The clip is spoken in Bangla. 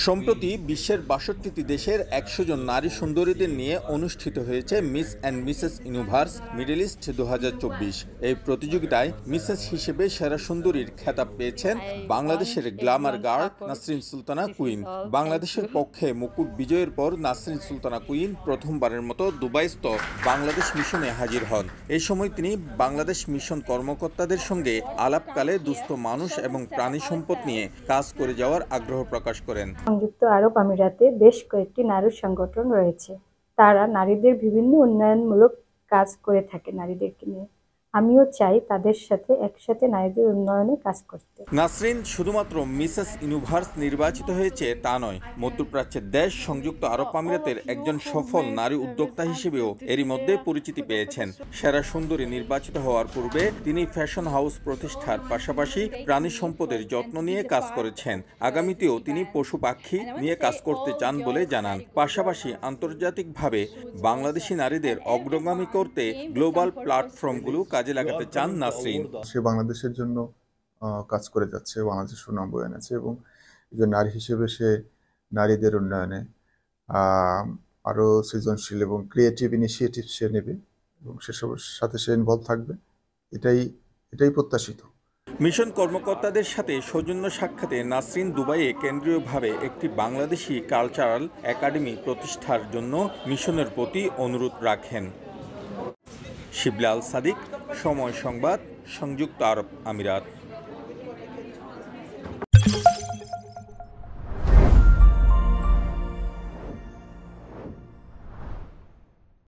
সম্প্রতি বিশ্বের ৬২টি দেশের ১০০ জন নারী সুন্দরীদের নিয়ে অনুষ্ঠিত হয়েছে miss and Mrs universe middle east ২০২৪। এই প্রতিযোগিতায় মিসেস হিসেবে সেরা সুন্দরীর খেতাব পেয়েছেন বাংলাদেশের Glamour girl Nasrin Sultana queen. বাংলাদেশের পক্ষে মুকুট বিজয়ের পর নাসরিন সুলতানা কুইন প্রথমবারের মতো দুবাইস্থ বাংলাদেশ মিশনে হাজির হন। এই সময় তিনি বাংলাদেশ মিশন কর্মকর্তাদের সঙ্গে আলাপকালে দুস্থ মানুষ এবং প্রাণী সম্পদ নিয়ে কাজ করে যাওয়ার আগ্রহ প্রকাশ করেন। সংযুক্ত আরব আমিরাতে বেশ কয়েকটি নারী সংগঠন রয়েছে, তারা নারীদের বিভিন্ন উন্নয়নমূলক কাজ করে থাকে নারীদেরকে নিয়ে। আমিও চাই তাদের সাথে একসাথে নারীদের উন্নয়নে কাজ করতে। নাসরিন শুধুমাত্র মিসেস ইউনিভার্স নির্বাচিত হয়েছে তা নয়, মধ্যপ্রাচ্যের দেশ সংযুক্ত আরব আমিরাতের একজন সফল নারী উদ্যোক্তা হিসেবেও এরই মধ্যে পরিচিতি পেয়েছেন। সেরা সুন্দরী নির্বাচিত হওয়ার পূর্বে তিনি ফ্যাশন হাউস প্রতিষ্ঠার পাশাপাশি প্রাণী সম্পদের যত্ন নিয়ে কাজ করেছেন। আগামীতেও তিনি পশু পাখি নিয়ে কাজ করতে চান বলে জানান। পাশাপাশি আন্তর্জাতিকভাবে বাংলাদেশি নারীদের অগ্রগামী করতে গ্লোবাল প্ল্যাটফর্মগুলো কাজে লাগাতে চান নাসরিন। সে বাংলাদেশের জন্য কাজ করে যাচ্ছে, বাংলাদেশের সুনাম বয়ে এনেছে এবং একজন নারী হিসেবে সে নারীদের উন্নয়নে আরও সৃজনশীল এবং ক্রিয়েটিভ ইনিশিয়েটিভ সে নেবে এবং সেসবের সাথে সে ইনভলভ থাকবে, এটাই প্রত্যাশিত। মিশন কর্মকর্তাদের সাথে সৌজন্য সাক্ষাতে নাসরিন দুবাইয়ে কেন্দ্রীয়ভাবে একটি বাংলাদেশি কালচারাল একাডেমি প্রতিষ্ঠার জন্য মিশনের প্রতি অনুরোধ রাখেন। শিবলি আল সাদিক, সময় সংবাদ, সংযুক্ত আরব আমিরাত।